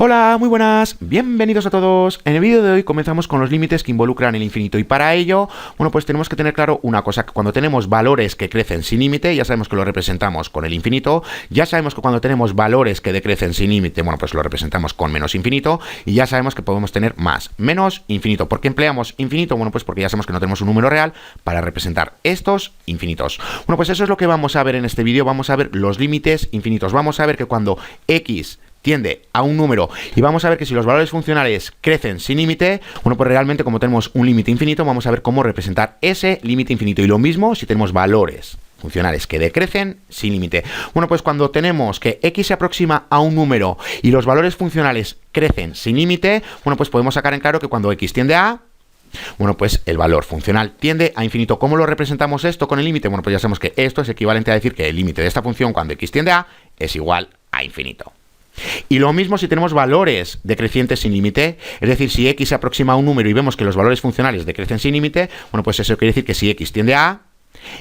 Hola, muy buenas, bienvenidos a todos. En el vídeo de hoy comenzamos con los límites que involucran el infinito y para ello, bueno, pues tenemos que tener claro una cosa, que cuando tenemos valores que crecen sin límite, ya sabemos que lo representamos con el infinito, ya sabemos que cuando tenemos valores que decrecen sin límite, bueno, pues lo representamos con menos infinito y ya sabemos que podemos tener más, menos infinito. ¿Por qué empleamos infinito? Bueno, pues porque ya sabemos que no tenemos un número real para representar estos infinitos. Bueno, pues eso es lo que vamos a ver en este vídeo, vamos a ver los límites infinitos, vamos a ver que cuando x tiende a un número y vamos a ver que si los valores funcionales crecen sin límite, bueno, pues realmente como tenemos un límite infinito, vamos a ver cómo representar ese límite infinito. Y lo mismo si tenemos valores funcionales que decrecen sin límite. Bueno, pues cuando tenemos que x se aproxima a un número y los valores funcionales crecen sin límite, bueno, pues podemos sacar en claro que cuando x tiende a, bueno, pues el valor funcional tiende a infinito. ¿Cómo lo representamos esto con el límite? Bueno, pues ya sabemos que esto es equivalente a decir que el límite de esta función cuando x tiende a es igual a infinito. Y lo mismo si tenemos valores decrecientes sin límite, es decir, si x se aproxima a un número y vemos que los valores funcionales decrecen sin límite, bueno, pues eso quiere decir que si x tiende a,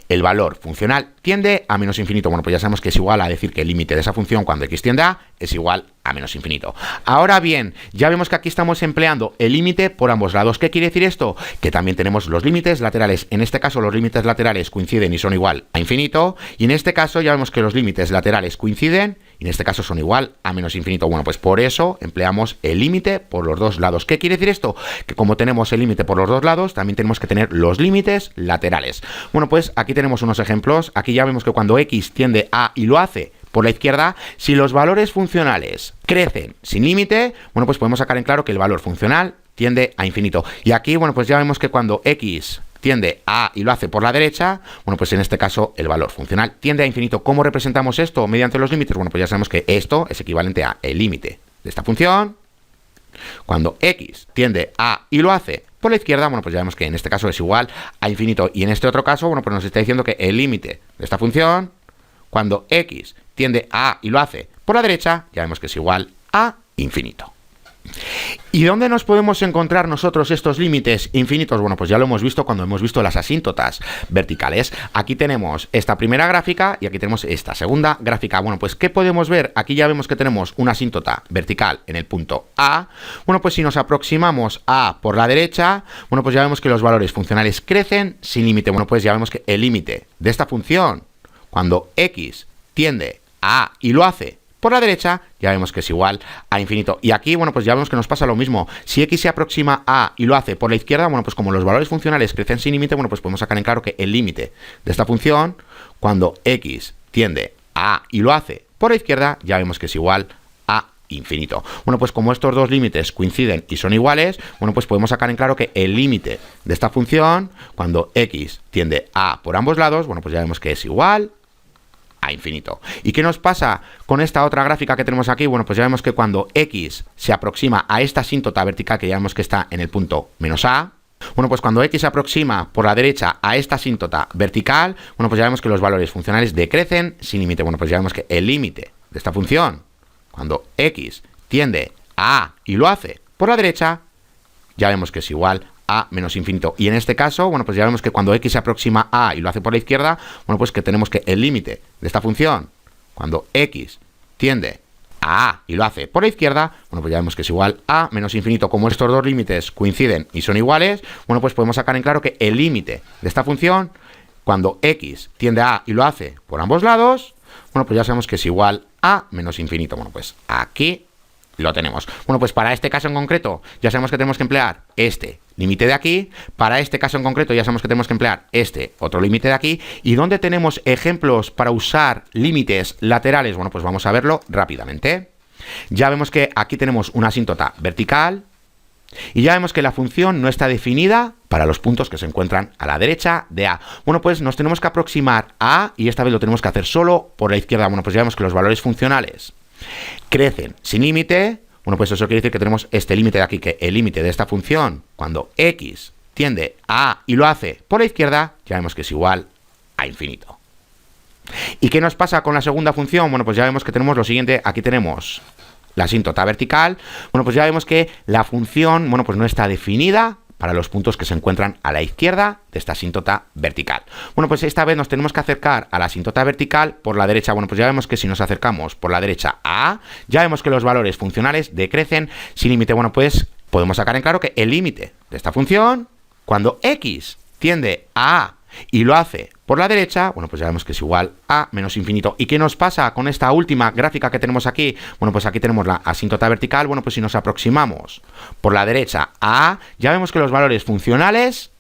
el valor funcional tiende a menos infinito. Bueno, pues ya sabemos que es igual a decir que el límite de esa función cuando x tiende a es igual a menos infinito. Ahora bien, ya vemos que aquí estamos empleando el límite por ambos lados. ¿Qué quiere decir esto? Que también tenemos los límites laterales. En este caso los límites laterales coinciden y son igual a infinito. Y en este caso ya vemos que los límites laterales coinciden y en este caso son igual a menos infinito. Bueno, pues por eso empleamos el límite por los dos lados. ¿Qué quiere decir esto? Que como tenemos el límite por los dos lados, también tenemos que tener los límites laterales. Bueno, pues aquí tenemos unos ejemplos. Aquí ya vemos que cuando x tiende a y lo hace por la izquierda, si los valores funcionales crecen sin límite, bueno, pues podemos sacar en claro que el valor funcional tiende a infinito. Y aquí, bueno, pues ya vemos que cuando x tiende a y lo hace por la derecha, bueno, pues en este caso el valor funcional tiende a infinito. ¿Cómo representamos esto mediante los límites? Bueno, pues ya sabemos que esto es equivalente a el límite de esta función. Cuando x tiende a y lo hace por la izquierda, bueno, pues ya vemos que en este caso es igual a infinito. Y en este otro caso, bueno, pues nos está diciendo que el límite de esta función, cuando x tiende a y lo hace por la derecha, ya vemos que es igual a infinito. ¿Y dónde nos podemos encontrar nosotros estos límites infinitos? Bueno, pues ya lo hemos visto cuando hemos visto las asíntotas verticales. Aquí tenemos esta primera gráfica y aquí tenemos esta segunda gráfica. Bueno, pues ¿qué podemos ver? Aquí ya vemos que tenemos una asíntota vertical en el punto A. Bueno, pues si nos aproximamos a por la derecha, bueno, pues ya vemos que los valores funcionales crecen sin límite. Bueno, pues ya vemos que el límite de esta función, cuando x tiende a y lo hace por la derecha, ya vemos que es igual a infinito. Y aquí, bueno, pues ya vemos que nos pasa lo mismo. Si x se aproxima a y lo hace por la izquierda, bueno, pues como los valores funcionales crecen sin límite, bueno, pues podemos sacar en claro que el límite de esta función, cuando x tiende a y lo hace por la izquierda, ya vemos que es igual a infinito. Bueno, pues como estos dos límites coinciden y son iguales, bueno, pues podemos sacar en claro que el límite de esta función, cuando x tiende a por ambos lados, bueno, pues ya vemos que es igual a infinito. ¿Y qué nos pasa con esta otra gráfica que tenemos aquí? Bueno, pues ya vemos que cuando x se aproxima a esta asíntota vertical que ya vemos que está en el punto menos a, bueno, pues cuando x se aproxima por la derecha a esta asíntota vertical, bueno, pues ya vemos que los valores funcionales decrecen sin límite. Bueno, pues ya vemos que el límite de esta función, cuando x tiende a y lo hace por la derecha, ya vemos que es igual a menos infinito. Y en este caso, bueno, pues ya vemos que cuando x se aproxima a y lo hace por la izquierda, bueno, pues que tenemos que el límite de esta función, cuando x tiende a y lo hace por la izquierda, bueno, pues ya vemos que es igual a menos infinito. Como estos dos límites coinciden y son iguales, bueno, pues podemos sacar en claro que el límite de esta función, cuando x tiende a y lo hace por ambos lados, bueno, pues ya sabemos que es igual a menos infinito. Bueno, pues aquí lo tenemos. Bueno, pues para este caso en concreto ya sabemos que tenemos que emplear este límite de aquí. Para este caso en concreto ya sabemos que tenemos que emplear este otro límite de aquí. ¿Y dónde tenemos ejemplos para usar límites laterales? Bueno, pues vamos a verlo rápidamente. Ya vemos que aquí tenemos una asíntota vertical y ya vemos que la función no está definida para los puntos que se encuentran a la derecha de A. Bueno, pues nos tenemos que aproximar a A y esta vez lo tenemos que hacer solo por la izquierda. Bueno, pues ya vemos que los valores funcionales crecen sin límite. Bueno, pues eso quiere decir que tenemos este límite de aquí, que el límite de esta función, cuando x tiende a y lo hace por la izquierda, ya vemos que es igual a infinito. ¿Y qué nos pasa con la segunda función? Bueno, pues ya vemos que tenemos lo siguiente. Aquí tenemos la asíntota vertical. Bueno, pues ya vemos que la función, bueno, pues no está definida para los puntos que se encuentran a la izquierda de esta asíntota vertical. Bueno, pues esta vez nos tenemos que acercar a la asíntota vertical por la derecha. Bueno, pues ya vemos que si nos acercamos por la derecha a A, ya vemos que los valores funcionales decrecen sin límite. Bueno, pues podemos sacar en claro que el límite de esta función, cuando x tiende a A y lo hace por la derecha, bueno, pues ya vemos que es igual a menos infinito. ¿Y qué nos pasa con esta última gráfica que tenemos aquí? Bueno, pues aquí tenemos la asíntota vertical. Bueno, pues si nos aproximamos por la derecha a A, ya vemos que los valores funcionales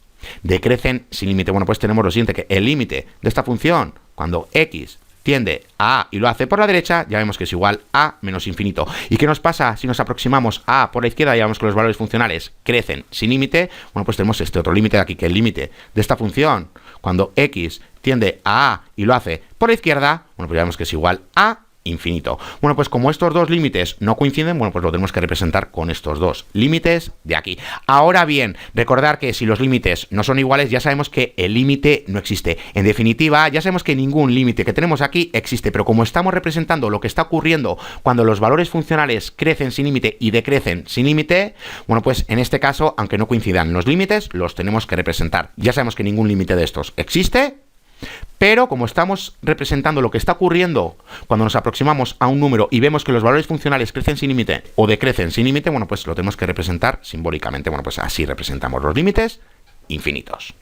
decrecen sin límite. Bueno, pues tenemos lo siguiente, que el límite de esta función, cuando x tiende a A y lo hace por la derecha, ya vemos que es igual a menos infinito. ¿Y qué nos pasa si nos aproximamos a A por la izquierda? Ya vemos que los valores funcionales crecen sin límite. Bueno, pues tenemos este otro límite de aquí, que el límite de esta función, cuando x tiende a A y lo hace por la izquierda, bueno, pues ya vemos que es igual a infinito. Bueno, pues como estos dos límites no coinciden, bueno, pues lo tenemos que representar con estos dos límites de aquí. Ahora bien, recordar que si los límites no son iguales, ya sabemos que el límite no existe. En definitiva, ya sabemos que ningún límite que tenemos aquí existe, pero como estamos representando lo que está ocurriendo cuando los valores funcionales crecen sin límite y decrecen sin límite, bueno, pues en este caso, aunque no coincidan los límites, los tenemos que representar. Ya sabemos que ningún límite de estos existe, pero como estamos representando lo que está ocurriendo cuando nos aproximamos a un número y vemos que los valores funcionales crecen sin límite o decrecen sin límite, bueno, pues lo tenemos que representar simbólicamente. Bueno, pues así representamos los límites infinitos.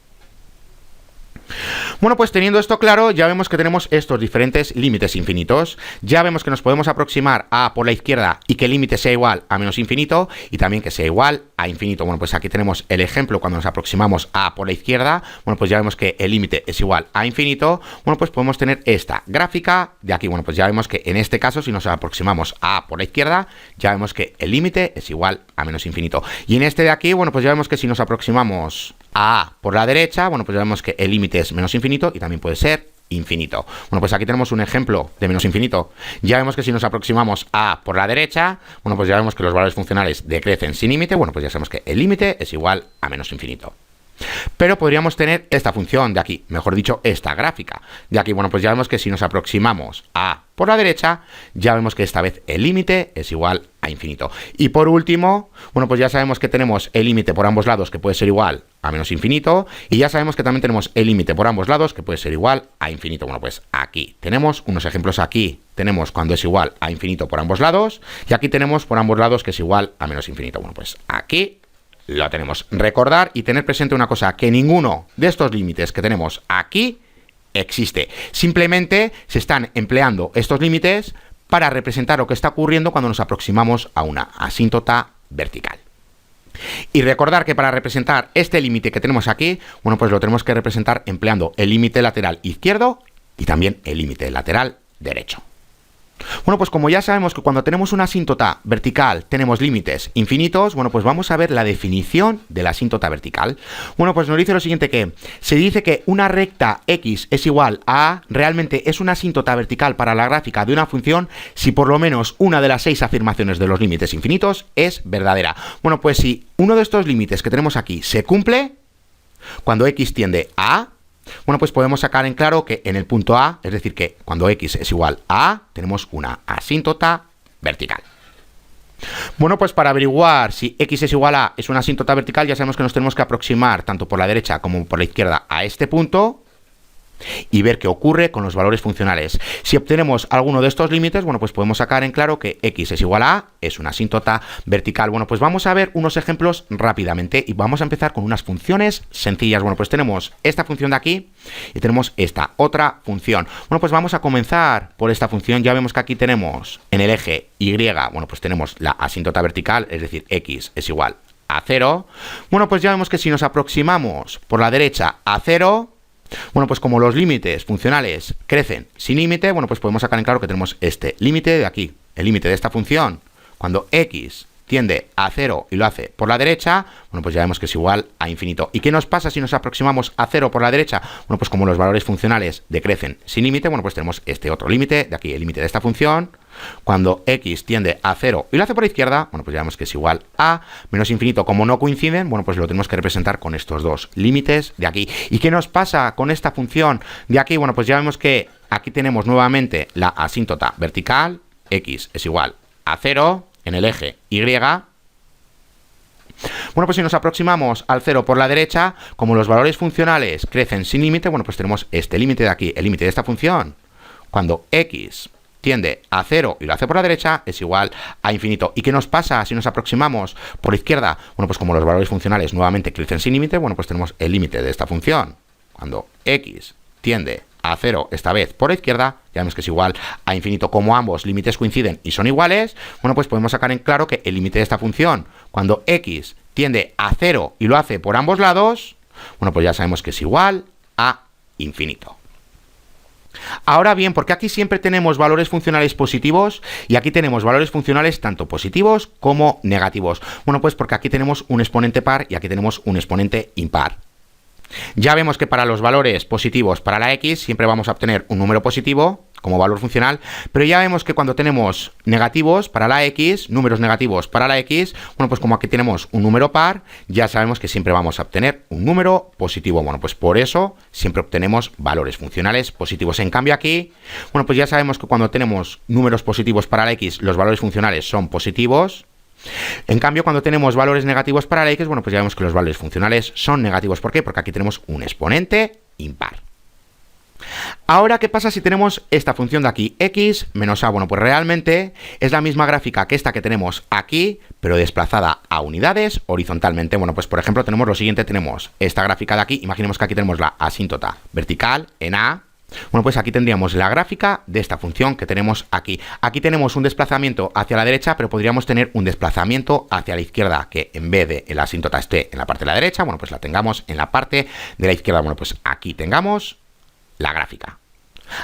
Bueno, pues teniendo esto claro, ya vemos que tenemos estos diferentes límites infinitos. Ya vemos que nos podemos aproximar a A por la izquierda y que el límite sea igual a menos infinito y también que sea igual a infinito. Bueno, pues aquí tenemos el ejemplo cuando nos aproximamos a A por la izquierda. Bueno, pues ya vemos que el límite es igual a infinito. Bueno, pues podemos tener esta gráfica de aquí. Bueno, pues ya vemos que en este caso, si nos aproximamos a A por la izquierda, ya vemos que el límite es igual a menos infinito. Y en este de aquí, bueno, pues ya vemos que si nos aproximamos a A por la derecha, bueno, pues ya vemos que el límite es menos infinito y también puede ser infinito. Bueno, pues aquí tenemos un ejemplo de menos infinito. Ya vemos que si nos aproximamos a A por la derecha, bueno, pues ya vemos que los valores funcionales decrecen sin límite. Bueno, pues ya sabemos que el límite es igual a menos infinito. Pero podríamos tener esta función de aquí, mejor dicho, esta gráfica de aquí. Bueno, pues ya vemos que si nos aproximamos a A por la derecha, ya vemos que esta vez el límite es igual a infinito. Y por último, bueno, pues ya sabemos que tenemos el límite por ambos lados, que puede ser igual a menos infinito, y ya sabemos que también tenemos el límite por ambos lados, que puede ser igual a infinito. Bueno, pues aquí tenemos unos ejemplos. Aquí tenemos cuando es igual a infinito por ambos lados, y aquí tenemos por ambos lados que es igual a menos infinito. Bueno, pues aquí lo tenemos. Recordar y tener presente una cosa, que ninguno de estos límites que tenemos aquí existe. Simplemente se están empleando estos límites para representar lo que está ocurriendo cuando nos aproximamos a una asíntota vertical. Y recordar que para representar este límite que tenemos aquí, bueno, pues lo tenemos que representar empleando el límite lateral izquierdo y también el límite lateral derecho. Bueno, pues como ya sabemos que cuando tenemos una asíntota vertical tenemos límites infinitos, bueno, pues vamos a ver la definición de la asíntota vertical. Bueno, pues nos dice lo siguiente, que se dice que una recta x es igual a A, realmente es una asíntota vertical para la gráfica de una función si por lo menos una de las 6 afirmaciones de los límites infinitos es verdadera. Bueno, pues si uno de estos límites que tenemos aquí se cumple, cuando x tiende a A, bueno, pues podemos sacar en claro que en el punto A, es decir, que cuando x es igual a A, tenemos una asíntota vertical. Bueno, pues para averiguar si x es igual a es una asíntota vertical, ya sabemos que nos tenemos que aproximar tanto por la derecha como por la izquierda a este punto y ver qué ocurre con los valores funcionales. Si obtenemos alguno de estos límites, bueno, pues podemos sacar en claro que x es igual a A, es una asíntota vertical. Bueno, pues vamos a ver unos ejemplos rápidamente y vamos a empezar con unas funciones sencillas. Bueno, pues tenemos esta función de aquí y tenemos esta otra función. Bueno, pues vamos a comenzar por esta función. Ya vemos que aquí tenemos en el eje y, bueno, pues tenemos la asíntota vertical, es decir, x es igual a 0. Bueno, pues ya vemos que si nos aproximamos por la derecha a 0, bueno, pues como los límites funcionales crecen sin límite, bueno, pues podemos sacar en claro que tenemos este límite de aquí, el límite de esta función, cuando x tiende a 0 y lo hace por la derecha, bueno, pues ya vemos que es igual a infinito. ¿Y qué nos pasa si nos aproximamos a 0 por la derecha? Bueno, pues como los valores funcionales decrecen sin límite, bueno, pues tenemos este otro límite de aquí, el límite de esta función, cuando x tiende a 0 y lo hace por la izquierda, bueno, pues ya vemos que es igual a menos infinito. Como no coinciden, bueno, pues lo tenemos que representar con estos dos límites de aquí. ¿Y qué nos pasa con esta función de aquí? Bueno, pues ya vemos que aquí tenemos nuevamente la asíntota vertical, x es igual a 0 en el eje y. Bueno, Bueno, pues si nos aproximamos al 0 por la derecha, como los valores funcionales crecen sin límite, bueno, pues tenemos este límite de aquí, el límite de esta función, cuando x tiende a 0 y lo hace por la derecha, es igual a infinito. ¿Y qué nos pasa si nos aproximamos por la izquierda? Bueno, pues como los valores funcionales nuevamente crecen sin límite, bueno, pues tenemos el límite de esta función. Cuando x tiende a 0, esta vez por la izquierda, ya vemos que es igual a infinito. Como ambos límites coinciden y son iguales, bueno, pues podemos sacar en claro que el límite de esta función, cuando x tiende a 0 y lo hace por ambos lados, bueno, pues ya sabemos que es igual a infinito. Ahora bien, ¿por qué aquí siempre tenemos valores funcionales positivos y aquí tenemos valores funcionales tanto positivos como negativos? Bueno, pues porque aquí tenemos un exponente par y aquí tenemos un exponente impar. Ya vemos que para los valores positivos para la x siempre vamos a obtener un número positivo como valor funcional, pero ya vemos que cuando tenemos negativos para la x, números negativos para la x, bueno, pues como aquí tenemos un número par, ya sabemos que siempre vamos a obtener un número positivo. Bueno, pues por eso siempre obtenemos valores funcionales positivos. En cambio aquí, bueno, pues ya sabemos que cuando tenemos números positivos para la x, los valores funcionales son positivos. En cambio, cuando tenemos valores negativos para la x, bueno, pues ya vemos que los valores funcionales son negativos. ¿Por qué? Porque aquí tenemos un exponente impar. Ahora, ¿qué pasa si tenemos esta función de aquí, x menos a? Bueno, pues realmente es la misma gráfica que esta que tenemos aquí, pero desplazada a unidades horizontalmente. Bueno, pues por ejemplo tenemos lo siguiente, tenemos esta gráfica de aquí, imaginemos que aquí tenemos la asíntota vertical en a. Bueno, pues aquí tendríamos la gráfica de esta función que tenemos aquí. Aquí tenemos un desplazamiento hacia la derecha, pero podríamos tener un desplazamiento hacia la izquierda, que en vez de la asíntota esté en la parte de la derecha, bueno, pues la tengamos en la parte de la izquierda. Bueno, pues aquí tengamos la gráfica.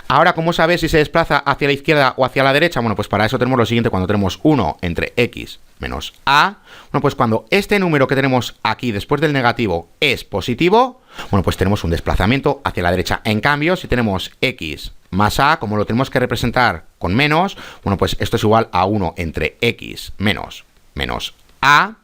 Ahora, ¿cómo saber si se desplaza hacia la izquierda o hacia la derecha? Bueno, pues para eso tenemos lo siguiente, cuando tenemos 1 entre x menos a, bueno, pues cuando este número que tenemos aquí después del negativo es positivo, bueno, pues tenemos un desplazamiento hacia la derecha. En cambio, si tenemos x más a, como lo tenemos que representar con menos, bueno, pues esto es igual a 1 entre x menos a.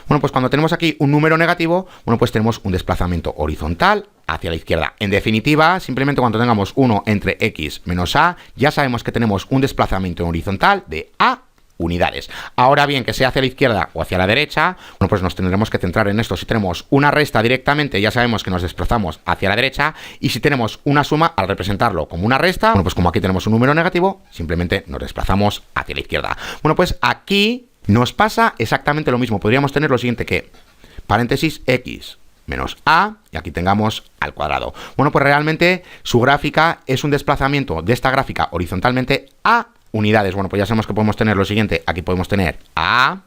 Bueno, pues cuando tenemos aquí un número negativo, bueno, pues tenemos un desplazamiento horizontal hacia la izquierda. En definitiva, simplemente cuando tengamos 1 entre x menos a, ya sabemos que tenemos un desplazamiento horizontal de a unidades. Ahora bien, que sea hacia la izquierda o hacia la derecha, bueno, pues nos tendremos que centrar en esto. Si tenemos una resta directamente, ya sabemos que nos desplazamos hacia la derecha, y si tenemos una suma, al representarlo como una resta, bueno, pues como aquí tenemos un número negativo, simplemente nos desplazamos hacia la izquierda. Bueno, pues aquí nos pasa exactamente lo mismo. Podríamos tener lo siguiente, que paréntesis x menos a, y aquí tengamos al cuadrado. Bueno, pues realmente su gráfica es un desplazamiento de esta gráfica horizontalmente a unidades. Bueno, pues ya sabemos que podemos tener lo siguiente, aquí podemos tener a.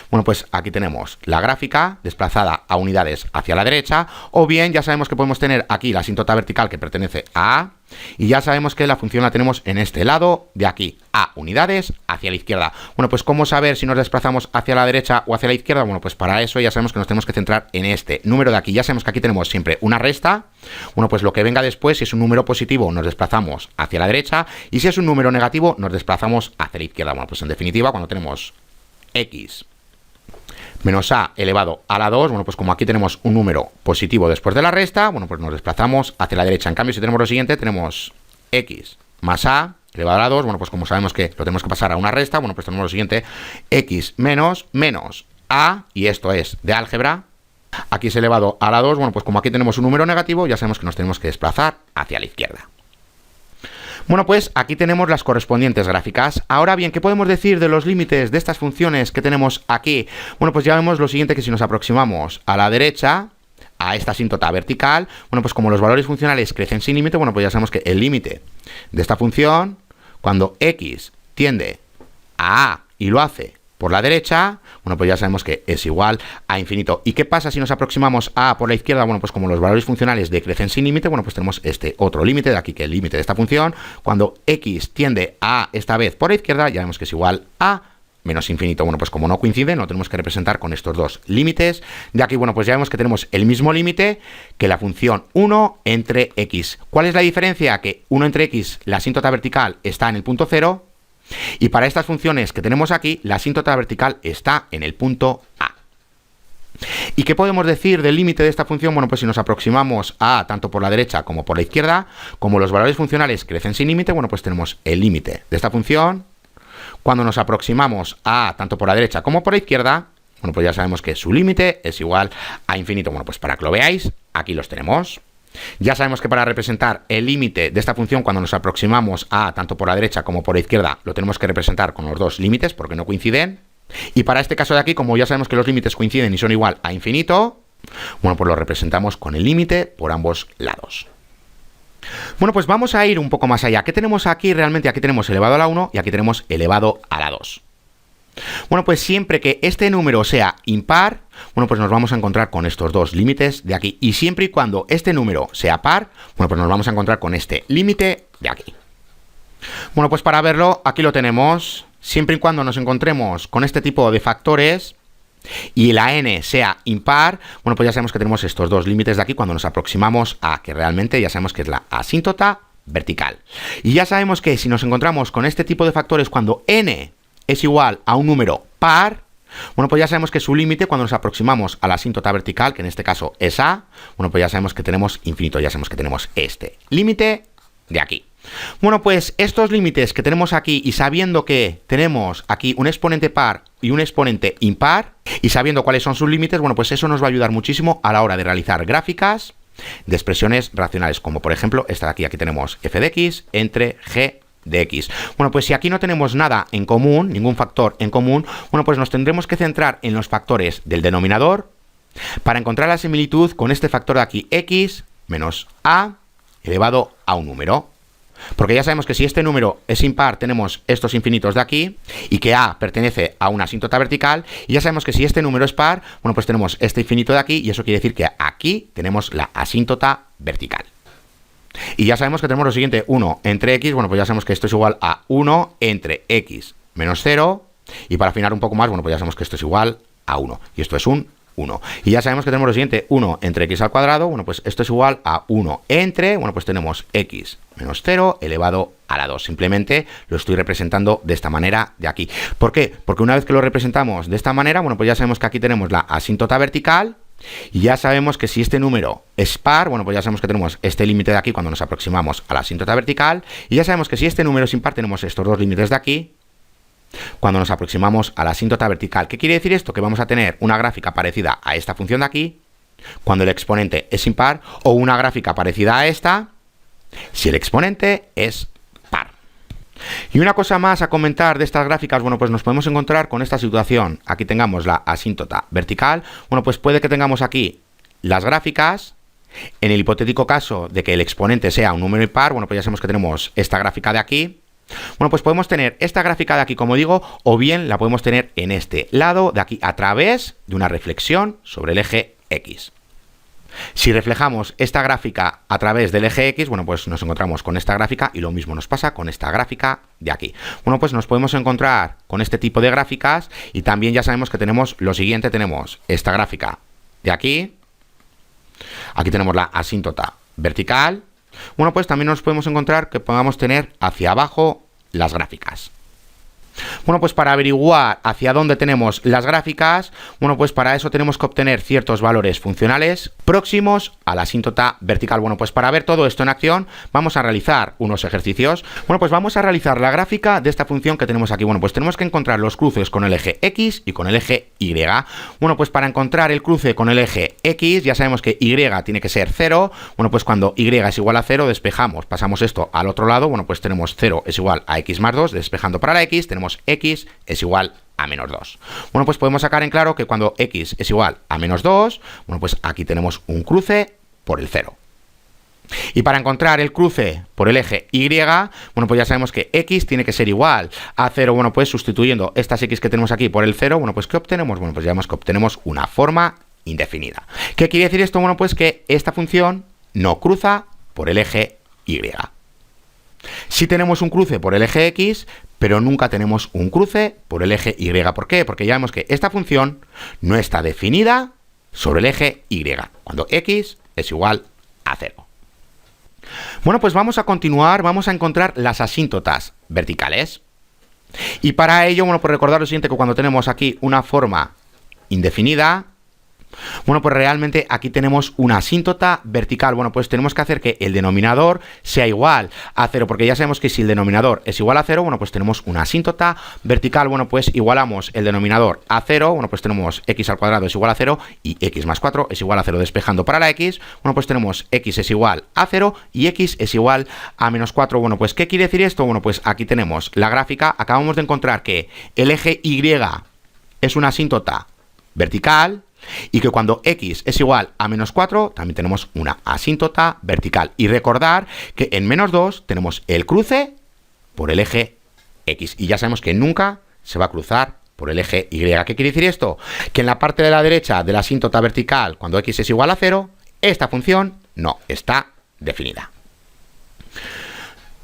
Bueno, pues aquí tenemos la gráfica desplazada a unidades hacia la derecha, o bien ya sabemos que podemos tener aquí la asíntota vertical que pertenece a A, y ya sabemos que la función la tenemos en este lado de aquí, a unidades hacia la izquierda. Bueno, pues ¿cómo saber si nos desplazamos hacia la derecha o hacia la izquierda? Bueno, pues para eso ya sabemos que nos tenemos que centrar en este número de aquí. Ya sabemos que aquí tenemos siempre una resta. Bueno, pues lo que venga después, si es un número positivo, nos desplazamos hacia la derecha, y si es un número negativo, nos desplazamos hacia la izquierda. Bueno, pues en definitiva, cuando tenemos x menos a elevado a la 2, bueno, pues como aquí tenemos un número positivo después de la resta, bueno, pues nos desplazamos hacia la derecha. En cambio, si tenemos lo siguiente, tenemos x más a elevado a la 2, bueno, pues como sabemos que lo tenemos que pasar a una resta, bueno, pues tenemos lo siguiente, x menos a, y esto es de álgebra, aquí es elevado a la 2, bueno, pues como aquí tenemos un número negativo, ya sabemos que nos tenemos que desplazar hacia la izquierda. Bueno, pues aquí tenemos las correspondientes gráficas. Ahora bien, ¿qué podemos decir de los límites de estas funciones que tenemos aquí? Bueno, pues ya vemos lo siguiente, que si nos aproximamos a la derecha, a esta asíntota vertical, bueno, pues como los valores funcionales crecen sin límite, bueno, pues ya sabemos que el límite de esta función, cuando x tiende a y lo hace por la derecha, bueno, pues ya sabemos que es igual a infinito. ¿Y qué pasa si nos aproximamos a por la izquierda? Bueno, pues como los valores funcionales decrecen sin límite, bueno, pues tenemos este otro límite de aquí, que es el límite de esta función. Cuando x tiende a esta vez por la izquierda, ya vemos que es igual a menos infinito. Bueno, pues como no coinciden, lo tenemos que representar con estos dos límites. De aquí, bueno, pues ya vemos que tenemos el mismo límite que la función 1 entre x. ¿Cuál es la diferencia? Que 1 entre x, la asíntota vertical está en el punto 0, y para estas funciones que tenemos aquí, la asíntota vertical está en el punto A. ¿Y qué podemos decir del límite de esta función? Bueno, pues si nos aproximamos a tanto por la derecha como por la izquierda, como los valores funcionales crecen sin límite, bueno, pues tenemos el límite de esta función. Cuando nos aproximamos a tanto por la derecha como por la izquierda, bueno, pues ya sabemos que su límite es igual a infinito. Bueno, pues para que lo veáis, aquí los tenemos. Ya sabemos que para representar el límite de esta función cuando nos aproximamos a tanto por la derecha como por la izquierda, lo tenemos que representar con los dos límites porque no coinciden. Y para este caso de aquí, como ya sabemos que los límites coinciden y son igual a infinito, bueno, pues lo representamos con el límite por ambos lados. Bueno, pues vamos a ir un poco más allá. ¿Qué tenemos aquí? Realmente aquí tenemos elevado a la 1 y aquí tenemos elevado a la 2. Bueno, pues siempre que este número sea impar, bueno, pues nos vamos a encontrar con estos dos límites de aquí. Y siempre y cuando este número sea par, bueno, pues nos vamos a encontrar con este límite de aquí. Bueno, pues para verlo, aquí lo tenemos. Siempre y cuando nos encontremos con este tipo de factores y la n sea impar, bueno, pues ya sabemos que tenemos estos dos límites de aquí cuando nos aproximamos a que realmente ya sabemos que es la asíntota vertical. Y ya sabemos que si nos encontramos con este tipo de factores cuando n es igual a un número par, bueno, pues ya sabemos que su límite cuando nos aproximamos a la asíntota vertical, que en este caso es a, bueno, pues ya sabemos que tenemos infinito, ya sabemos que tenemos este límite de aquí. Bueno, pues estos límites que tenemos aquí y sabiendo que tenemos aquí un exponente par y un exponente impar y sabiendo cuáles son sus límites, bueno, pues eso nos va a ayudar muchísimo a la hora de realizar gráficas de expresiones racionales, como por ejemplo esta de aquí. Aquí tenemos f de x entre g de x. Bueno, pues si aquí no tenemos nada en común, ningún factor en común, bueno, pues nos tendremos que centrar en los factores del denominador para encontrar la similitud con este factor de aquí, x menos a elevado a un número. Porque ya sabemos que si este número es impar, tenemos estos infinitos de aquí, y que a pertenece a una asíntota vertical, y ya sabemos que si este número es par, bueno, pues tenemos este infinito de aquí, y eso quiere decir que aquí tenemos la asíntota vertical. Y ya sabemos que tenemos lo siguiente, 1 entre x, bueno, pues ya sabemos que esto es igual a 1 entre x menos 0, y para afinar un poco más, bueno, pues ya sabemos que esto es igual a 1, y esto es un 1. Y ya sabemos que tenemos lo siguiente, 1 entre x al cuadrado, bueno, pues esto es igual a 1 entre, bueno, pues tenemos x menos 0 elevado a la 2. Simplemente lo estoy representando de esta manera de aquí. ¿Por qué? Porque una vez que lo representamos de esta manera, bueno, pues ya sabemos que aquí tenemos la asíntota vertical, y ya sabemos que si este número es par, bueno, pues ya sabemos que tenemos este límite de aquí cuando nos aproximamos a la asíntota vertical, y ya sabemos que si este número es impar, tenemos estos dos límites de aquí cuando nos aproximamos a la asíntota vertical. ¿Qué quiere decir esto? Que vamos a tener una gráfica parecida a esta función de aquí cuando el exponente es impar, o una gráfica parecida a esta si el exponente es par. Y una cosa más a comentar de estas gráficas, bueno, pues nos podemos encontrar con esta situación. Aquí tengamos la asíntota vertical, bueno, pues puede que tengamos aquí las gráficas. En el hipotético caso de que el exponente sea un número impar, bueno, pues ya sabemos que tenemos esta gráfica de aquí. Bueno, pues podemos tener esta gráfica de aquí, como digo, o bien la podemos tener en este lado de aquí a través de una reflexión sobre el eje X. Si reflejamos esta gráfica a través del eje X, bueno, pues nos encontramos con esta gráfica y lo mismo nos pasa con esta gráfica de aquí. Bueno, pues nos podemos encontrar con este tipo de gráficas y también ya sabemos que tenemos lo siguiente, tenemos esta gráfica de aquí, aquí tenemos la asíntota vertical. Bueno, pues también nos podemos encontrar que podamos tener hacia abajo las gráficas. Bueno, pues para averiguar hacia dónde tenemos las gráficas, bueno, pues para eso tenemos que obtener ciertos valores funcionales próximos a la asíntota vertical. Bueno, pues para ver todo esto en acción, vamos a realizar unos ejercicios. Bueno, pues vamos a realizar la gráfica de esta función que tenemos aquí. Bueno, pues tenemos que encontrar los cruces con el eje X y con el eje Y. Bueno, pues para encontrar el cruce con el eje X, ya sabemos que Y tiene que ser 0. Bueno, pues cuando Y es igual a 0, despejamos, pasamos esto al otro lado. Bueno, pues tenemos 0 es igual a X más 2, despejando para la X, tenemos X es igual a menos 2. Bueno, pues podemos sacar en claro que cuando X es igual a menos 2, bueno, pues aquí tenemos un cruce por el 0. Y para encontrar el cruce por el eje Y, bueno, pues ya sabemos que X tiene que ser igual a 0. Bueno, pues sustituyendo estas X que tenemos aquí por el 0, bueno, pues ¿qué obtenemos? Bueno, pues ya vemos que obtenemos una forma indefinida. ¿Qué quiere decir esto? Bueno, pues que esta función no cruza por el eje Y. Sí tenemos un cruce por el eje X, pero nunca tenemos un cruce por el eje Y. ¿Por qué? Porque ya vemos que esta función no está definida sobre el eje Y, cuando X es igual a 0. Bueno, pues vamos a continuar, vamos a encontrar las asíntotas verticales. Y para ello, bueno, pues recordar lo siguiente, que cuando tenemos aquí una forma indefinida, Bueno, pues realmente aquí tenemos una asíntota vertical. Bueno, pues tenemos que hacer que el denominador sea igual a 0, porque ya sabemos que si el denominador es igual a 0, bueno, pues tenemos una asíntota vertical. Bueno, pues igualamos el denominador a 0, bueno, pues tenemos x al cuadrado es igual a 0 y x más 4 es igual a 0. Despejando para la x, bueno, pues tenemos x es igual a 0 y x es igual a menos 4. Bueno, pues ¿qué quiere decir esto? Bueno, pues aquí tenemos la gráfica. Acabamos de encontrar que el eje y es una asíntota vertical, y que cuando x es igual a menos 4 también tenemos una asíntota vertical. Y recordar que en menos 2 tenemos el cruce por el eje x, y ya sabemos que nunca se va a cruzar por el eje y. ¿Qué quiere decir esto? Que en la parte de la derecha de la asíntota vertical, cuando x es igual a 0, esta función no está definida.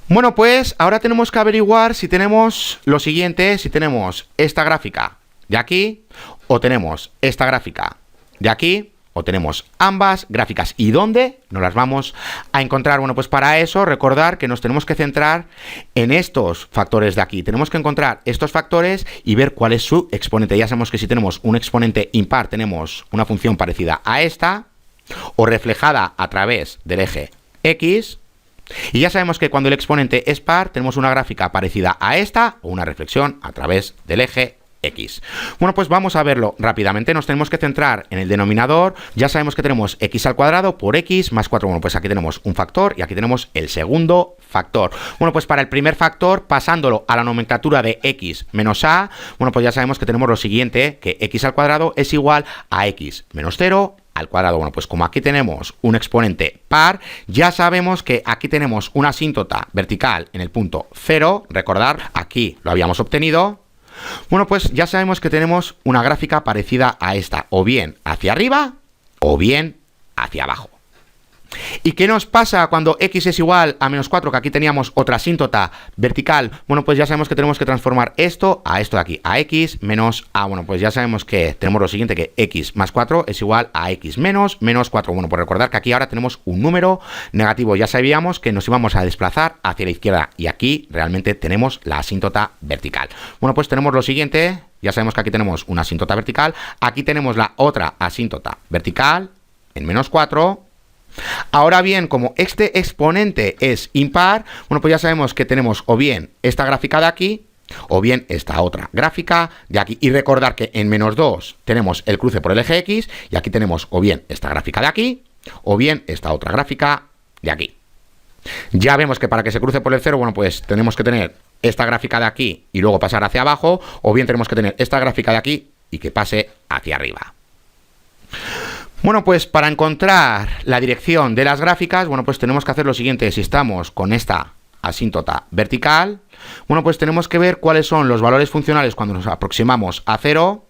Bueno, pues ahora tenemos que averiguar si tenemos lo siguiente, si tenemos esta gráfica de aquí, o tenemos esta gráfica de aquí, o tenemos ambas gráficas. ¿Y dónde nos las vamos a encontrar? Bueno, pues para eso recordar que nos tenemos que centrar en estos factores de aquí. Tenemos que encontrar estos factores y ver cuál es su exponente. Ya sabemos que si tenemos un exponente impar, tenemos una función parecida a esta, o reflejada a través del eje x. Y ya sabemos que cuando el exponente es par, tenemos una gráfica parecida a esta, o una reflexión a través del eje x. Bueno, pues vamos a verlo rápidamente. Nos tenemos que centrar en el denominador. Ya sabemos que tenemos x al cuadrado por x más 4. Bueno, pues aquí tenemos un factor y aquí tenemos el segundo factor. Bueno, pues para el primer factor, pasándolo a la nomenclatura de x menos a, bueno, pues ya sabemos que tenemos lo siguiente, que x al cuadrado es igual a x menos 0 al cuadrado. Bueno, pues como aquí tenemos un exponente par, ya sabemos que aquí tenemos una asíntota vertical en el punto 0. Recordar, aquí lo habíamos obtenido. Bueno, pues ya sabemos que tenemos una gráfica parecida a esta, o bien hacia arriba, o bien hacia abajo. ¿Y qué nos pasa cuando x es igual a menos 4? Que aquí teníamos otra asíntota vertical. Bueno, pues ya sabemos que tenemos que transformar esto de aquí, a x menos a. Bueno, pues ya sabemos que tenemos lo siguiente, que x más 4 es igual a x menos 4. Bueno, pues recordar que aquí ahora tenemos un número negativo. Ya sabíamos que nos íbamos a desplazar hacia la izquierda, y aquí realmente tenemos la asíntota vertical. Bueno, pues tenemos lo siguiente. Ya sabemos que aquí tenemos una asíntota vertical. Aquí tenemos la otra asíntota vertical en menos 4. Ahora bien, como este exponente es impar, bueno, pues ya sabemos que tenemos o bien esta gráfica de aquí, o bien esta otra gráfica de aquí. Y recordar que en menos 2 tenemos el cruce por el eje x, y aquí tenemos o bien esta gráfica de aquí, o bien esta otra gráfica de aquí. Ya vemos que para que se cruce por el 0, bueno, pues tenemos que tener esta gráfica de aquí y luego pasar hacia abajo, o bien tenemos que tener esta gráfica de aquí y que pase hacia arriba. Bueno, pues para encontrar la dirección de las gráficas, bueno, pues tenemos que hacer lo siguiente. Si estamos con esta asíntota vertical, bueno, pues tenemos que ver cuáles son los valores funcionales cuando nos aproximamos a 0,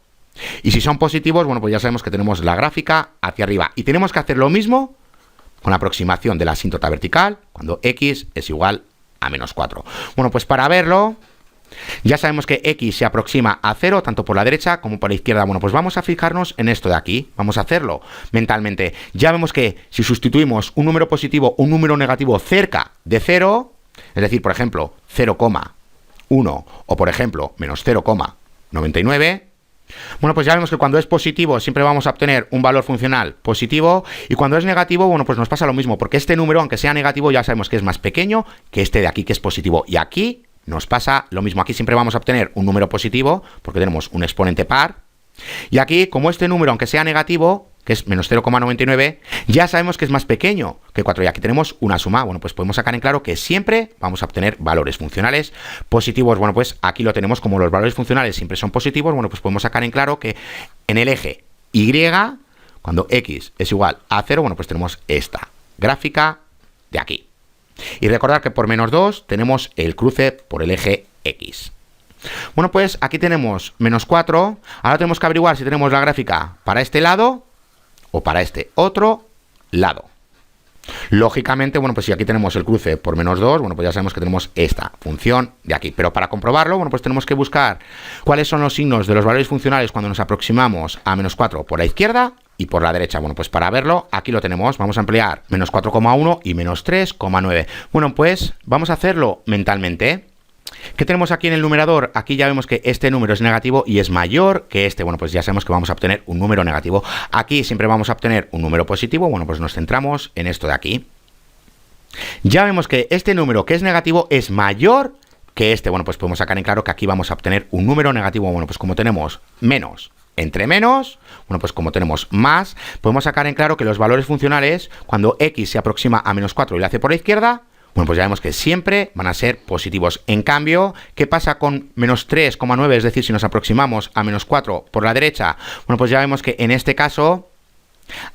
y si son positivos, bueno, pues ya sabemos que tenemos la gráfica hacia arriba. Y tenemos que hacer lo mismo con la aproximación de la asíntota vertical cuando x es igual a menos 4. Bueno, pues para verlo, ya sabemos que x se aproxima a 0 tanto por la derecha como por la izquierda. Bueno, pues vamos a fijarnos en esto de aquí. Vamos a hacerlo mentalmente. Ya vemos que si sustituimos un número positivo o un número negativo cerca de 0, es decir, por ejemplo, 0,1 o por ejemplo, menos 0,99, bueno, pues ya vemos que cuando es positivo siempre vamos a obtener un valor funcional positivo, y cuando es negativo, bueno, pues nos pasa lo mismo, porque este número, aunque sea negativo, ya sabemos que es más pequeño que este de aquí, que es positivo. Y aquí nos pasa lo mismo. Aquí siempre vamos a obtener un número positivo porque tenemos un exponente par, y aquí, como este número, aunque sea negativo, que es menos 0,99, ya sabemos que es más pequeño que 4, y aquí tenemos una suma. Bueno, pues podemos sacar en claro que siempre vamos a obtener valores funcionales positivos. Bueno, pues aquí lo tenemos, como los valores funcionales siempre son positivos. Bueno, pues podemos sacar en claro que en el eje y, cuando x es igual a 0, bueno, pues tenemos esta gráfica de aquí. Y recordar que por menos 2 tenemos el cruce por el eje x. Bueno, pues aquí tenemos menos 4. Ahora tenemos que averiguar si tenemos la gráfica para este lado o para este otro lado. Lógicamente, bueno, pues si aquí tenemos el cruce por menos 2, bueno, pues ya sabemos que tenemos esta función de aquí. Pero para comprobarlo, bueno, pues tenemos que buscar cuáles son los signos de los valores funcionales cuando nos aproximamos a menos 4 por la izquierda y por la derecha. Bueno, pues para verlo, aquí lo tenemos. Vamos a emplear menos 4,1 y menos 3,9. Bueno, pues vamos a hacerlo mentalmente. ¿Qué tenemos aquí en el numerador? Aquí ya vemos que este número es negativo y es mayor que este. Bueno, pues ya sabemos que vamos a obtener un número negativo. Aquí siempre vamos a obtener un número positivo. Bueno, pues nos centramos en esto de aquí. Ya vemos que este número que es negativo es mayor que este. Bueno, pues podemos sacar en claro que aquí vamos a obtener un número negativo. Bueno, pues como tenemos menos entre menos, bueno, pues como tenemos más, podemos sacar en claro que los valores funcionales, cuando x se aproxima a menos 4 y lo hace por la izquierda, bueno, pues ya vemos que siempre van a ser positivos. En cambio, ¿qué pasa con menos 3,9? Es decir, si nos aproximamos a menos 4 por la derecha, bueno, pues ya vemos que en este caso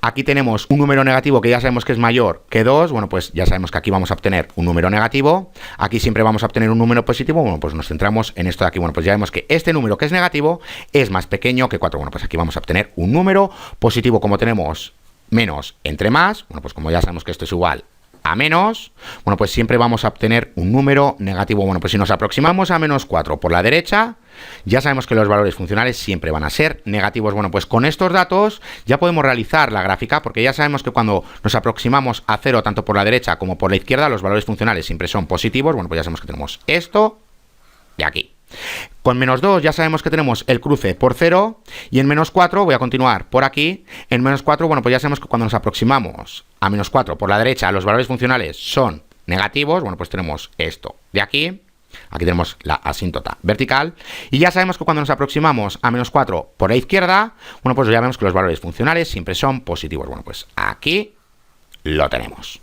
aquí tenemos un número negativo que ya sabemos que es mayor que 2, bueno, pues ya sabemos que aquí vamos a obtener un número negativo, aquí siempre vamos a obtener un número positivo, bueno, pues nos centramos en esto de aquí, bueno, pues ya vemos que este número que es negativo es más pequeño que 4, bueno, pues aquí vamos a obtener un número positivo, como tenemos menos entre más, bueno, pues como ya sabemos que esto es igual a menos, bueno, pues siempre vamos a obtener un número negativo. Bueno, pues si nos aproximamos a menos 4 por la derecha, ya sabemos que los valores funcionales siempre van a ser negativos. Bueno, pues con estos datos ya podemos realizar la gráfica, porque ya sabemos que cuando nos aproximamos a 0 tanto por la derecha como por la izquierda, los valores funcionales siempre son positivos. Bueno, pues ya sabemos que tenemos esto de aquí. Con menos 2 ya sabemos que tenemos el cruce por 0, y en menos 4 voy a continuar por aquí. En menos 4, bueno, pues ya sabemos que cuando nos aproximamos a menos 4 por la derecha, los valores funcionales son negativos. Bueno, pues tenemos esto de aquí. Aquí tenemos la asíntota vertical. Y ya sabemos que cuando nos aproximamos a menos 4 por la izquierda, bueno, pues ya vemos que los valores funcionales siempre son positivos. Bueno, pues aquí lo tenemos.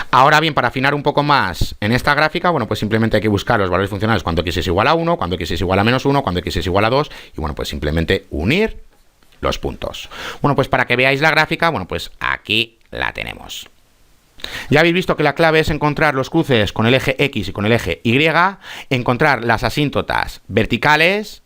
Ahora bien, para afinar un poco más en esta gráfica, bueno, pues simplemente hay que buscar los valores funcionales cuando x es igual a 1, cuando x es igual a menos 1, cuando x es igual a 2, y bueno, pues simplemente unir los puntos. Bueno, pues para que veáis la gráfica, bueno, pues aquí la tenemos. Ya habéis visto que la clave es encontrar los cruces con el eje X y con el eje Y, encontrar las asíntotas verticales.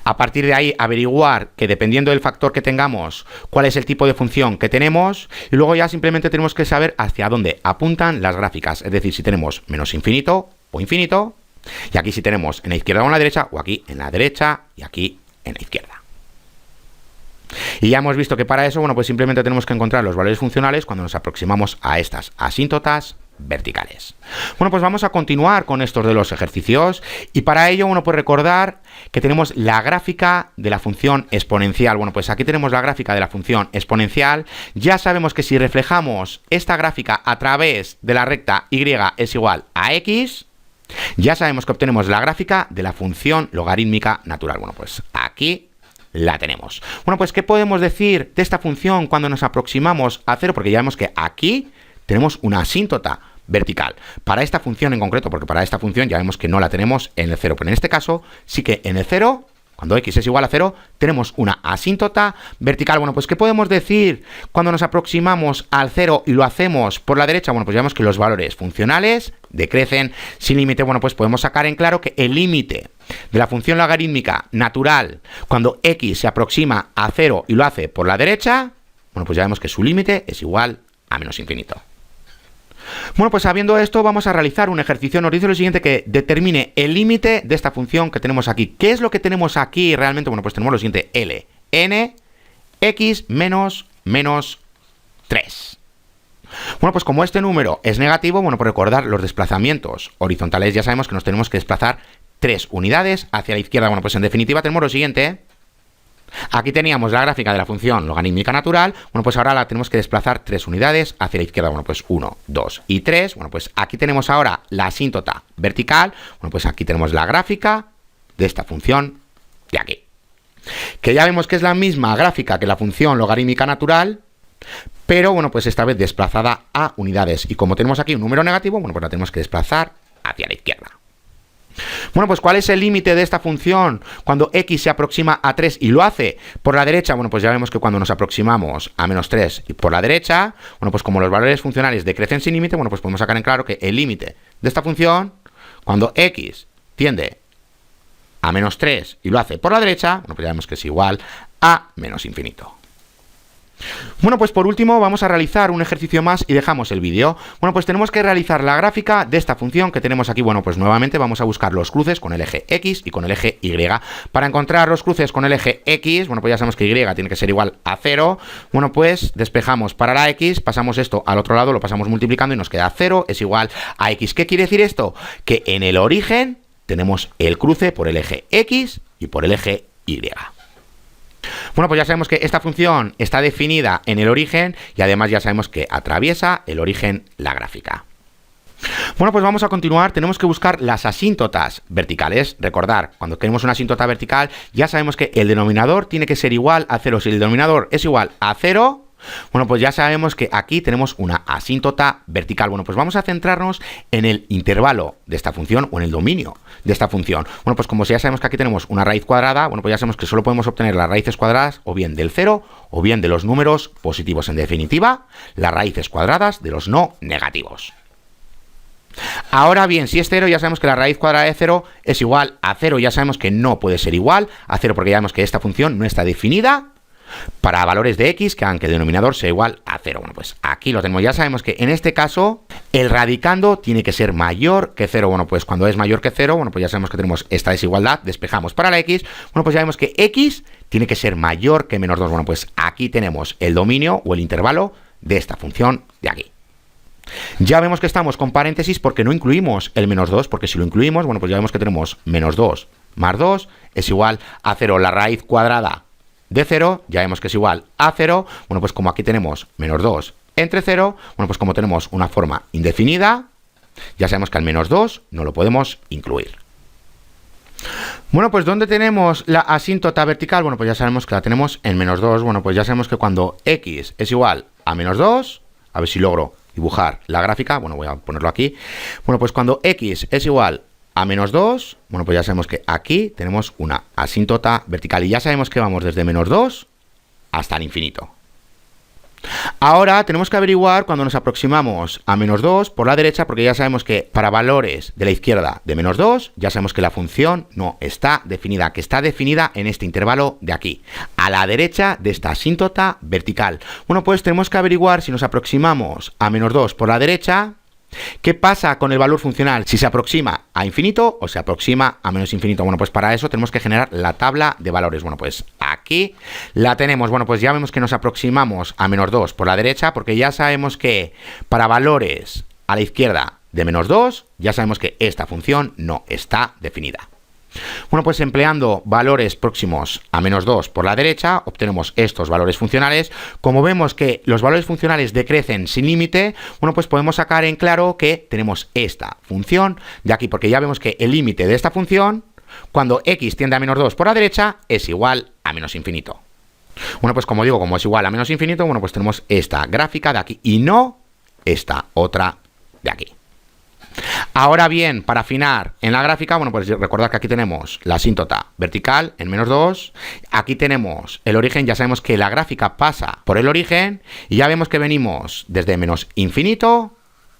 A partir de ahí averiguar que dependiendo del factor que tengamos, cuál es el tipo de función que tenemos, y luego ya simplemente tenemos que saber hacia dónde apuntan las gráficas, es decir, si tenemos menos infinito o infinito, y aquí si tenemos en la izquierda o en la derecha, o aquí en la derecha y aquí en la izquierda. Y ya hemos visto que para eso, bueno, pues simplemente tenemos que encontrar los valores funcionales cuando nos aproximamos a estas asíntotas verticales. Bueno, pues vamos a continuar con estos de los ejercicios, y para ello, bueno, pues recordar que tenemos la gráfica de la función exponencial. Bueno, pues aquí tenemos la gráfica de la función exponencial. Ya sabemos que si reflejamos esta gráfica a través de la recta y es igual a x, ya sabemos que obtenemos la gráfica de la función logarítmica natural. Bueno, pues aquí la tenemos. Bueno, pues ¿qué podemos decir de esta función cuando nos aproximamos a 0? Porque ya vemos que aquí tenemos una asíntota vertical. Para esta función en concreto, porque para esta función ya vemos que no la tenemos en el 0, pero en este caso sí que en el 0, cuando x es igual a 0, tenemos una asíntota vertical. Bueno, pues ¿qué podemos decir cuando nos aproximamos al 0 y lo hacemos por la derecha? Bueno, pues ya vemos que los valores funcionales decrecen sin límite. Bueno, pues podemos sacar en claro que el límite de la función logarítmica natural cuando x se aproxima a 0 y lo hace por la derecha, bueno, pues ya vemos que su límite es igual a menos infinito. Bueno, pues sabiendo esto, vamos a realizar un ejercicio. Nos dice lo siguiente, que determine el límite de esta función que tenemos aquí. ¿Qué es lo que tenemos aquí realmente? Bueno, pues tenemos lo siguiente, ln x menos 3. Bueno, pues como este número es negativo, bueno, por recordar los desplazamientos horizontales, ya sabemos que nos tenemos que desplazar 3 unidades hacia la izquierda. Bueno, pues en definitiva tenemos lo siguiente. Aquí teníamos la gráfica de la función logarítmica natural. Bueno, pues ahora la tenemos que desplazar 3 unidades hacia la izquierda. Bueno, pues 1, 2 y 3. Bueno, pues aquí tenemos ahora la asíntota vertical. Bueno, pues aquí tenemos la gráfica de esta función de aquí. Que ya vemos que es la misma gráfica que la función logarítmica natural, pero bueno, pues esta vez desplazada a unidades. Y como tenemos aquí un número negativo, bueno, pues la tenemos que desplazar hacia la izquierda. Bueno, pues ¿cuál es el límite de esta función cuando x se aproxima a 3 y lo hace por la derecha? Bueno, pues ya vemos que cuando nos aproximamos a menos 3 y por la derecha, bueno, pues como los valores funcionales decrecen sin límite, bueno, pues podemos sacar en claro que el límite de esta función cuando x tiende a menos 3 y lo hace por la derecha, bueno, pues ya vemos que es igual a menos infinito. Bueno, pues por último vamos a realizar un ejercicio más y dejamos el vídeo. Bueno, pues tenemos que realizar la gráfica de esta función que tenemos aquí. Bueno, pues nuevamente vamos a buscar los cruces con el eje X y con el eje Y. Para encontrar los cruces con el eje X, bueno, pues ya sabemos que Y tiene que ser igual a 0. Bueno, pues despejamos para la X, pasamos esto al otro lado, lo pasamos multiplicando y nos queda 0 es igual a X. ¿Qué quiere decir esto? Que en el origen tenemos el cruce por el eje X y por el eje Y. Bueno, pues ya sabemos que esta función está definida en el origen y además ya sabemos que atraviesa el origen la gráfica. Bueno, pues vamos a continuar. Tenemos que buscar las asíntotas verticales. Recordar, cuando tenemos una asíntota vertical, ya sabemos que el denominador tiene que ser igual a 0. Si el denominador es igual a 0, bueno, pues ya sabemos que aquí tenemos una asíntota vertical. Bueno, pues vamos a centrarnos en el intervalo de esta función o en el dominio de esta función. Bueno, pues como ya sabemos que aquí tenemos una raíz cuadrada, bueno, pues ya sabemos que solo podemos obtener las raíces cuadradas o bien del 0 o bien de los números positivos. En definitiva, las raíces cuadradas de los no negativos. Ahora bien, si es 0, ya sabemos que la raíz cuadrada de 0 es igual a 0. Ya sabemos que no puede ser igual a 0 porque ya sabemos que esta función no está definida para valores de x que hagan que el denominador sea igual a 0. Bueno, pues aquí lo tenemos. Ya sabemos que en este caso el radicando tiene que ser mayor que 0. Bueno, pues cuando es mayor que 0, bueno, pues ya sabemos que tenemos esta desigualdad. Despejamos para la x. Bueno, pues ya vemos que x tiene que ser mayor que menos 2. Bueno, pues aquí tenemos el dominio o el intervalo de esta función de aquí. Ya vemos que estamos con paréntesis porque no incluimos el menos 2, porque si lo incluimos, bueno, pues ya vemos que tenemos menos 2 más 2 es igual a 0. La raíz cuadrada de 0, ya vemos que es igual a 0. Bueno, pues como aquí tenemos menos 2 entre 0, bueno, pues como tenemos una forma indefinida, ya sabemos que al menos 2 no lo podemos incluir. Bueno, pues ¿dónde tenemos la asíntota vertical? Bueno, pues ya sabemos que la tenemos en menos 2. Bueno, pues ya sabemos que cuando x es igual a menos 2, a ver si logro dibujar la gráfica, bueno, voy a ponerlo aquí. Bueno, pues cuando x es igual a menos 2, bueno, pues ya sabemos que aquí tenemos una asíntota vertical y ya sabemos que vamos desde menos 2 hasta el infinito. Ahora tenemos que averiguar cuando nos aproximamos a menos 2 por la derecha, porque ya sabemos que para valores de la izquierda de menos 2, ya sabemos que la función no está definida, que está definida en este intervalo de aquí, a la derecha de esta asíntota vertical. Bueno, pues tenemos que averiguar si nos aproximamos a menos 2 por la derecha, ¿qué pasa con el valor funcional? Si se aproxima a infinito o se aproxima a menos infinito. Bueno, pues para eso tenemos que generar la tabla de valores. Bueno, pues aquí la tenemos. Bueno, pues ya vemos que nos aproximamos a menos 2 por la derecha, porque ya sabemos que para valores a la izquierda de menos 2, ya sabemos que esta función no está definida. Bueno, pues empleando valores próximos a menos 2 por la derecha, obtenemos estos valores funcionales. Como vemos que los valores funcionales decrecen sin límite, bueno, pues podemos sacar en claro que tenemos esta función de aquí, porque ya vemos que el límite de esta función, cuando x tiende a menos 2 por la derecha, es igual a menos infinito. Bueno, pues como digo, como es igual a menos infinito, bueno, pues tenemos esta gráfica de aquí y no esta otra de aquí. Ahora bien, para afinar en la gráfica, bueno, pues recordad que aquí tenemos la asíntota vertical en menos 2, aquí tenemos el origen, ya sabemos que la gráfica pasa por el origen y ya vemos que venimos desde menos infinito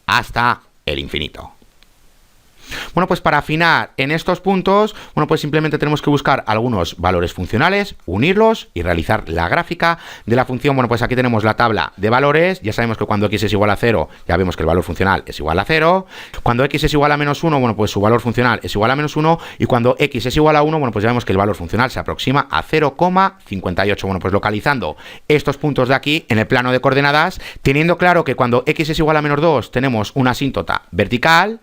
hasta el infinito. Bueno, pues para afinar en estos puntos, bueno, pues simplemente tenemos que buscar algunos valores funcionales, unirlos y realizar la gráfica de la función. Bueno, pues aquí tenemos la tabla de valores. Ya sabemos que cuando x es igual a 0, ya vemos que el valor funcional es igual a 0. Cuando x es igual a menos 1, bueno, pues su valor funcional es igual a menos 1. Y cuando x es igual a 1, bueno, pues ya vemos que el valor funcional se aproxima a 0,58. Bueno, pues localizando estos puntos de aquí en el plano de coordenadas, teniendo claro que cuando x es igual a menos 2 tenemos una asíntota vertical.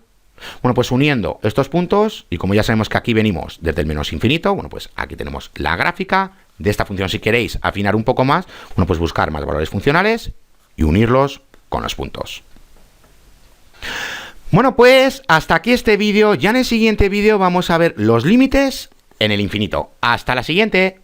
Bueno, pues uniendo estos puntos, y como ya sabemos que aquí venimos desde el menos infinito, bueno, pues aquí tenemos la gráfica de esta función. Si queréis afinar un poco más, bueno, pues buscar más valores funcionales y unirlos con los puntos. Bueno, pues hasta aquí este vídeo. Ya en el siguiente vídeo vamos a ver los límites en el infinito. Hasta la siguiente.